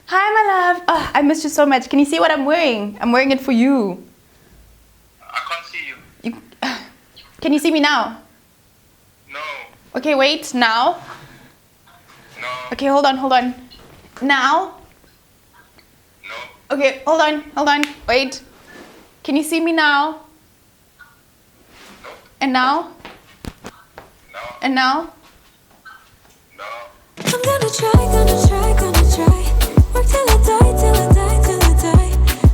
Hi, my love. Oh, I missed you so much. Can you see what I'm wearing? I'm wearing it for you. I can't see you. Can you see me now? No. Okay, wait. Now. No. Okay, hold on. Now. No. Okay, hold on. Wait. Can you see me now? No. And now? No. And now? No. I'm gonna try. Work till I die.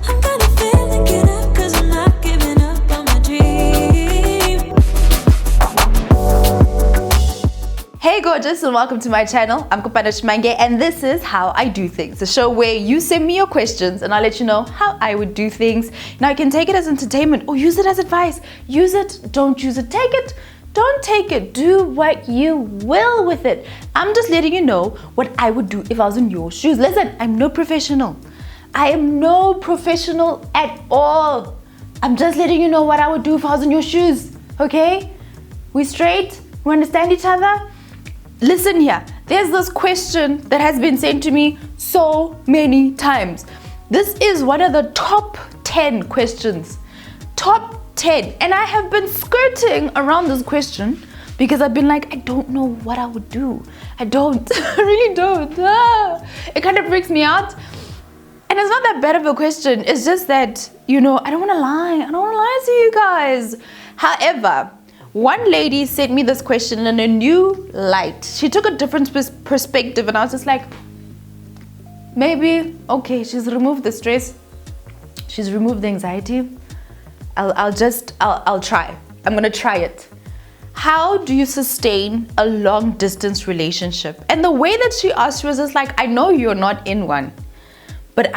I'm gonna fail and get up, 'cause I'm not giving up on my dream. Hey gorgeous, and welcome to my channel. I'm Kopano, and this is How I Do Things, a show where you send me your questions and I'll let you know how I would do things. Now you can take it as entertainment or use it as advice. Use it, don't use it, take it. Don't take it, do what you will with it. I'm just letting you know what I would do if I was in your shoes. Listen, I'm no professional. I am no professional at all. I'm just letting you know what I would do if I was in your shoes, okay? We straight? We understand each other? Listen here, there's this question that has been sent to me so many times. This is one of the top 10 questions. Top 10. And I have been skirting around this question because I've been like, I don't know what I would do. I don't. I really don't. It kind of freaks me out. And it's not that bad of a question. It's just that, I don't want to lie. I don't want to lie to you guys. However, one lady sent me this question in a new light. She took a different perspective and I was just like, maybe, okay, she's removed the stress. She's removed the anxiety. I'll try. I'm gonna try it. How do you sustain a long distance relationship? And the way that she asked was just like, I know you're not in one, but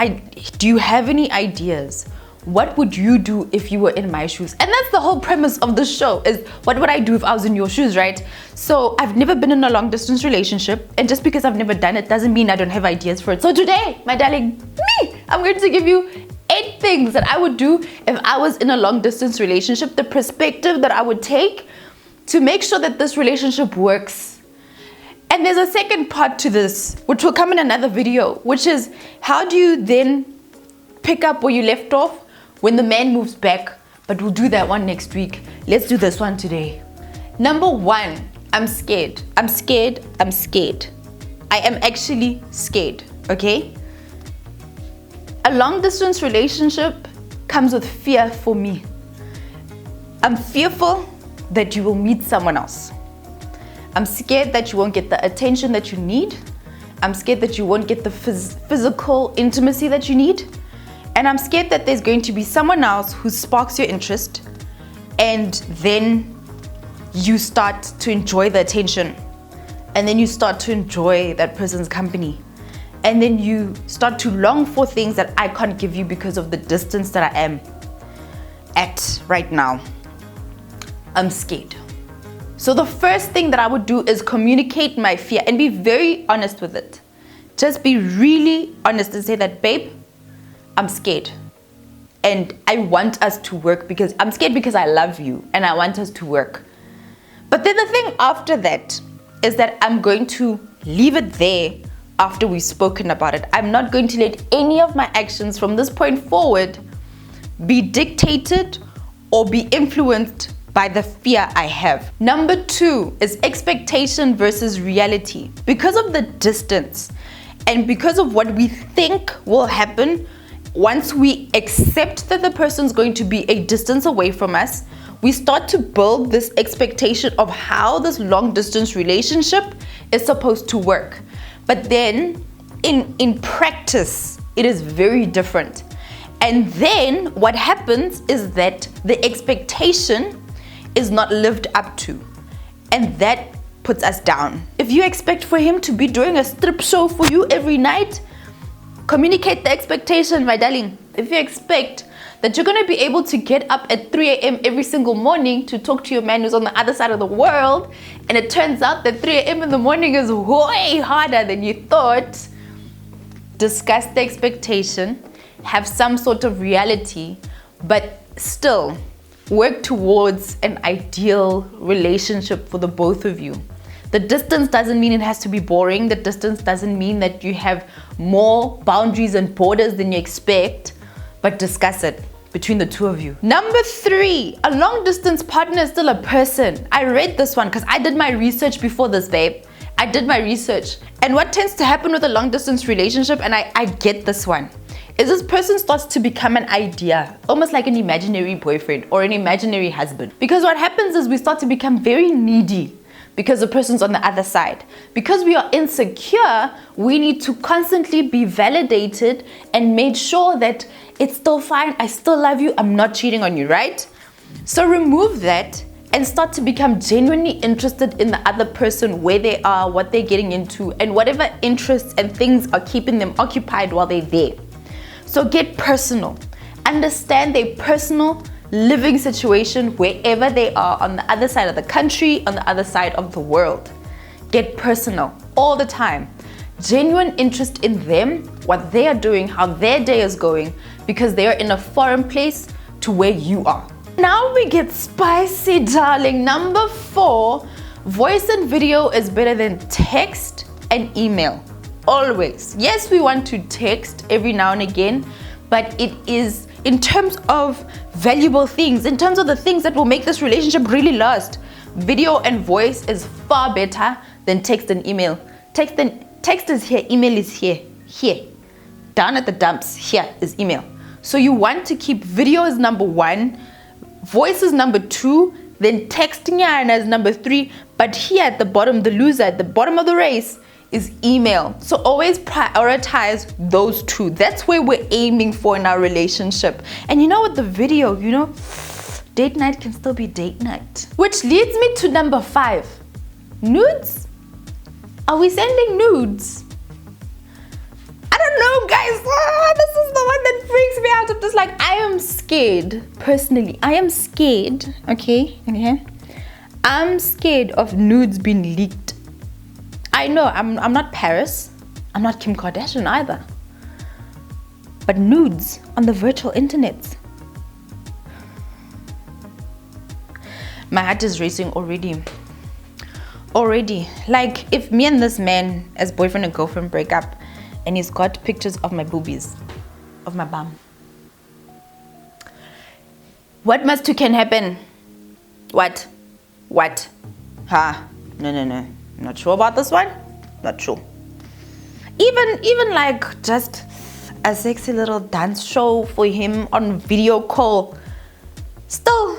do you have any ideas? What would you do if you were in my shoes? And that's the whole premise of the show, is what would I do if I was in your shoes, right? So I've never been in a long distance relationship, and just because I've never done it doesn't mean I don't have ideas for it. So today, my darling, I'm going to give you 8 things that I would do if I was in a long distance relationship, the perspective that I would take to make sure that this relationship works. And there's a second part to this, which will come in another video, which is how do you then pick up where you left off when the man moves back? But we'll do that one next week. Let's do this one today. Number 1, I'm scared. I'm scared. I am actually scared, okay? A long distance relationship comes with fear for me. I'm fearful that you will meet someone else. I'm scared that you won't get the attention that you need. I'm scared that you won't get the physical intimacy that you need. And I'm scared that there's going to be someone else who sparks your interest, and then you start to enjoy the attention, and then you start to enjoy that person's company. And then you start to long for things that I can't give you because of the distance that I am at right now. I'm scared. So the first thing that I would do is communicate my fear and be very honest with it. Just be really honest and say that, babe, I'm scared. And I want us to work because I'm scared because I love you and I want us to work. But then the thing after that is that I'm going to leave it there. After we've spoken about it, I'm not going to let any of my actions from this point forward be dictated or be influenced by the fear I have. Number 2 is expectation versus reality. Because of the distance and because of what we think will happen, once we accept that the person's going to be a distance away from us, we start to build this expectation of how this long distance relationship is supposed to work. But then in practice, it is very different. And then what happens is that the expectation is not lived up to. And that puts us down. If you expect for him to be doing a strip show for you every night, communicate the expectation, my darling. If you expect that you're gonna be able to get up at 3 a.m. every single morning to talk to your man who's on the other side of the world, and it turns out that 3 a.m. in the morning is way harder than you thought, discuss the expectation, have some sort of reality, but still work towards an ideal relationship for the both of you. The distance doesn't mean it has to be boring. The distance doesn't mean that you have more boundaries and borders than you expect, but discuss it between the two of you. Number 3, a long distance partner is still a person. I read this one because I did my research before this, babe. I did my research. And what tends to happen with a long distance relationship, and I get this one, is this person starts to become an idea, almost like an imaginary boyfriend or an imaginary husband. Because what happens is we start to become very needy because the person's on the other side. Because we are insecure, we need to constantly be validated and made sure that it's still fine, I still love you, I'm not cheating on you, right? So remove that and start to become genuinely interested in the other person, where they are, what they're getting into, and whatever interests and things are keeping them occupied while they're there. So get personal. Understand their personal living situation wherever they are, on the other side of the country, on the other side of the world. Get personal all the time. Genuine interest in them, what they are doing, how their day is going, because they are in a foreign place to where you are. Now we get spicy, darling. Number 4, voice and video is better than text and email. Always. Yes, we want to text every now and again, but it is in terms of valuable things, in terms of the things that will make this relationship really last. Video and voice is far better than text and email. Text is here, email is here. Here. Down at the dumps, here is email. So you want to keep video as number 1, voice is number 2, then texting as number 3, but here at the bottom, the loser at the bottom of the race is email. So always prioritize those 2. That's where we're aiming for in our relationship. And you know what, the video, date night can still be date night. Which leads me to number 5, nudes. Are we sending nudes? I don't know, guys. This is the one that freaks me out. I'm just like, I am scared. Personally, I am scared. Okay. I'm scared of nudes being leaked. I know I'm not Paris. I'm not Kim Kardashian either. But nudes on the virtual internet. My heart is racing already. Like, if me and this man as boyfriend and girlfriend break up and he's got pictures of my boobies, of my bum, what can happen? What? No. I'm not sure about this one. Not sure. Even like just a sexy little dance show for him on video call. Still.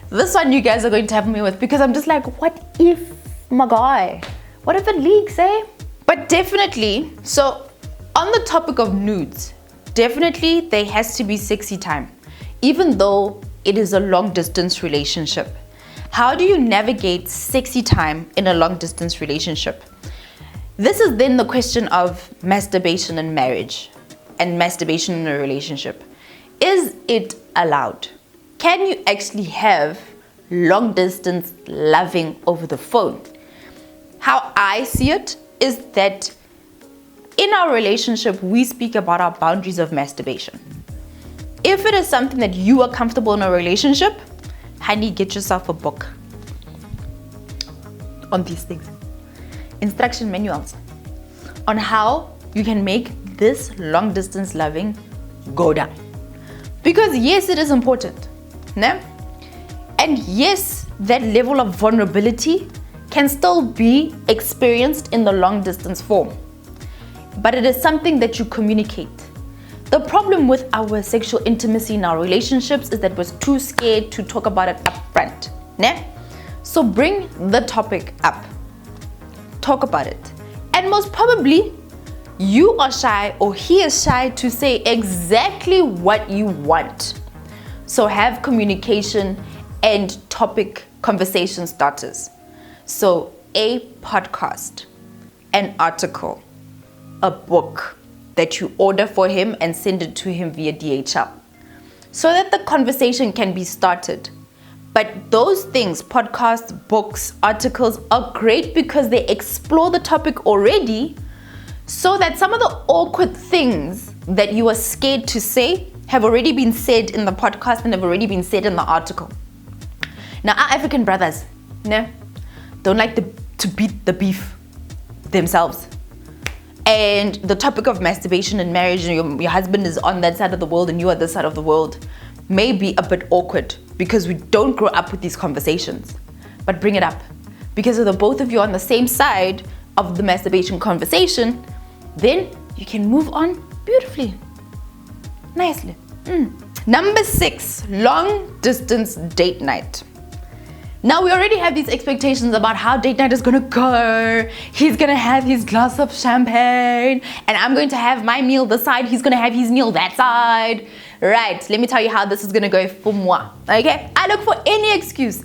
This one you guys are going to have me with, because I'm just like, what if, my guy? What if it leaks, eh? But definitely, so on the topic of nudes, definitely there has to be sexy time, even though it is a long distance relationship. How do you navigate sexy time in a long distance relationship? This is then the question of masturbation in marriage and masturbation in a relationship. Is it allowed? Can you actually have long distance loving over the phone? How I see it is that in our relationship, we speak about our boundaries of masturbation. If it is something that you are comfortable in a relationship, honey, get yourself a book on these things. Instruction manuals on how you can make this long distance loving go down. Because yes, it is important. Ne? And yes, that level of vulnerability can still be experienced in the long distance form. But it is something that you communicate. The problem with our sexual intimacy in our relationships is that we're too scared to talk about it up front. Ne? So bring the topic up. Talk about it. And most probably, you are shy or he is shy to say exactly what you want. So have communication and topic conversation starters. So a podcast, an article, a book that you order for him and send it to him via DHL, so that the conversation can be started. But those things, podcasts, books, articles, are great because they explore the topic already, so that some of the awkward things that you are scared to say have already been said in the podcast and have already been said in the article. Now, our African brothers, no, don't like to beat the beef themselves. And the topic of masturbation in marriage, and your husband is on that side of the world and you are this side of the world, may be a bit awkward because we don't grow up with these conversations. But bring it up. Because if the both of you are on the same side of the masturbation conversation, then you can move on beautifully, nicely. Number 6, long distance date night. Now we already have these expectations about how date night is gonna go. He's gonna have his glass of champagne and I'm going to have my meal this side, he's gonna have his meal that side. Right, let me tell you how this is gonna go for moi, okay? I look for any excuse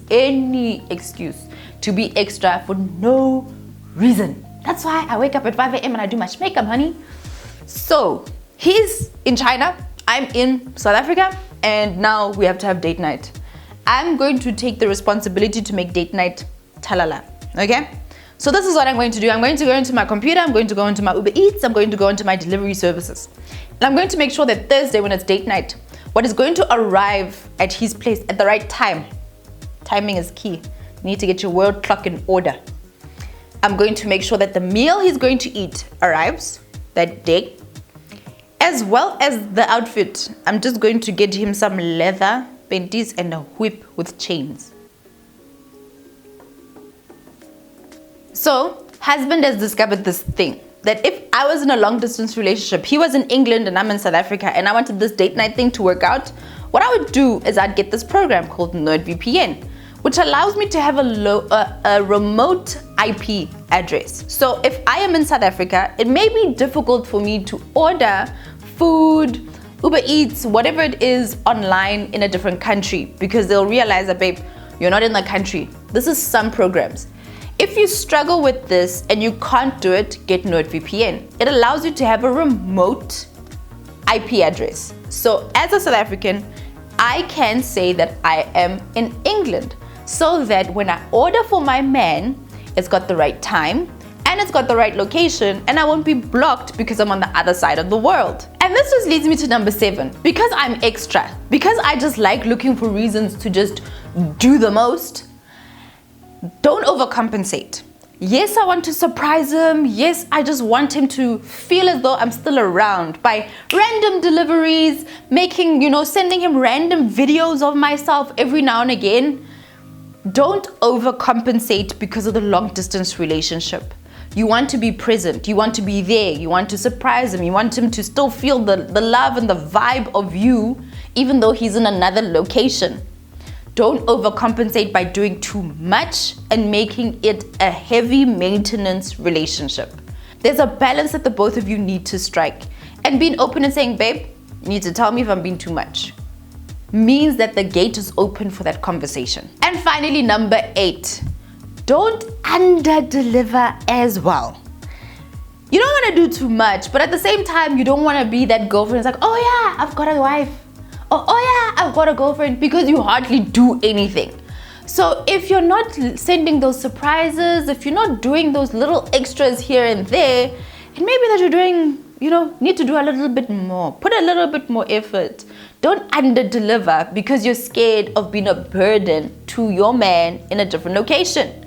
to be extra for no reason. That's why I wake up at 5 a.m. and I do my makeup, honey. So, he's in China, I'm in South Africa, and now we have to have date night. I'm going to take the responsibility to make date night talala, okay? So this is what I'm going to do. I'm going to go into my computer, I'm going to go into my Uber Eats, I'm going to go into my delivery services. And I'm going to make sure that Thursday when it's date night, what is going to arrive at his place at the right time. Timing is key. You need to get your world clock in order. I'm going to make sure that the meal he's going to eat arrives that day, as well as the outfit. I'm just going to get him some leather panties and a whip with chains. So, husband has discovered this thing that if I was in a long distance relationship, he was in England and I'm in South Africa, and I wanted this date night thing to work out, what I would do is I'd get this program called NordVPN, which allows me to have a remote IP address. So if I am in South Africa, it may be difficult for me to order food, Uber Eats, whatever it is online in a different country, because they'll realize that, babe, you're not in the country. This is some programs. If you struggle with this and you can't do it, get NordVPN. It allows you to have a remote IP address. So as a South African, I can say that I am in England, so that when I order for my man, it's got the right time and it's got the right location, and I won't be blocked because I'm on the other side of the world. And this just leads me to number 7. Because I'm extra, because I just like looking for reasons to just do the most, don't overcompensate. Yes, I want to surprise him. Yes, I just want him to feel as though I'm still around by random deliveries, sending him random videos of myself every now and again. Don't overcompensate because of the long distance relationship. You want to be present, you want to be there, you want to surprise him, you want him to still feel the love and the vibe of you, even though he's in another location. Don't overcompensate by doing too much and making it a heavy maintenance relationship. There's a balance that the both of you need to strike. And being open and saying, babe, you need to tell me if I'm being too much, means that the gate is open for that conversation. And finally, number 8, don't under-deliver as well. You don't want to do too much, but at the same time, you don't want to be that girlfriend that's like, oh yeah, I've got a wife. Oh yeah, I've got a girlfriend, because you hardly do anything. So if you're not sending those surprises, if you're not doing those little extras here and there, it may be that you're doing, need to do a little bit more. Put a little bit more effort. Don't under-deliver because you're scared of being a burden to your man in a different location.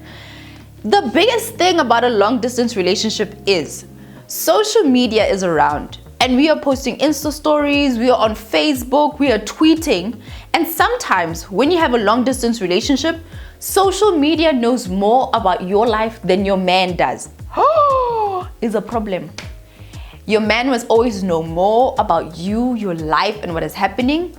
The biggest thing about a long-distance relationship is social media is around. And we are posting Insta stories, we are on Facebook, we are tweeting. And sometimes when you have a long distance relationship, social media knows more about your life than your man does. Is a problem. Your man must always know more about you, your life, and what is happening.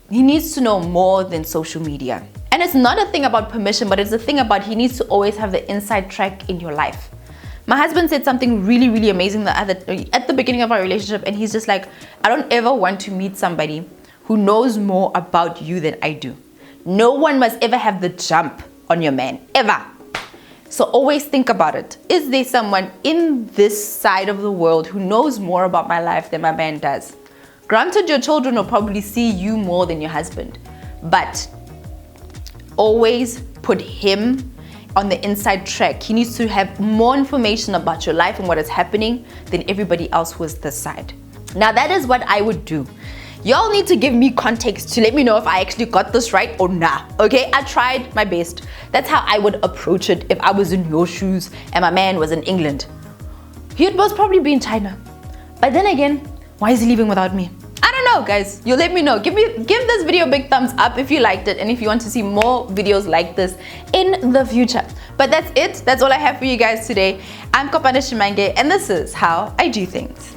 He needs to know more than social media. And it's not a thing about permission, but it's a thing about he needs to always have the inside track in your life. My husband said something really, really amazing at the beginning of our relationship, and he's just like, I don't ever want to meet somebody who knows more about you than I do. No one must ever have the jump on your man, ever. So always think about it. Is there someone in this side of the world who knows more about my life than my man does? Granted, your children will probably see you more than your husband, but always put him on the inside track. He needs to have more information about your life and what is happening than everybody else who is this side. Now that is what I would do. Y'all need to give me context to let me know if I actually got this right or nah. Okay, I tried my best. That's how I would approach it if I was in your shoes and my man was in England. He'd most probably be in China. But then again, why is he leaving without me? I don't know, guys. You let me know. Give this video a big thumbs up if you liked it and if you want to see more videos like this in the future. But that's it. That's all I have for you guys today. I'm Kopano and this is how I do things.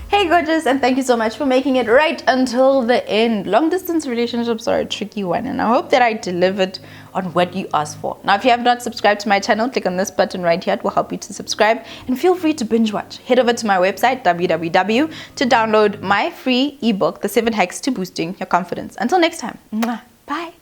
Hey gorgeous, and thank you so much for making it right until the end. Long distance relationships are a tricky one, and I hope that I delivered on what you asked for. Now, if you have not subscribed to my channel, click on this button right here. It will help you to subscribe, and feel free to binge watch. Head over to my website, www, to download my free ebook, The 7 Hacks to Boosting Your Confidence. Until next time, bye.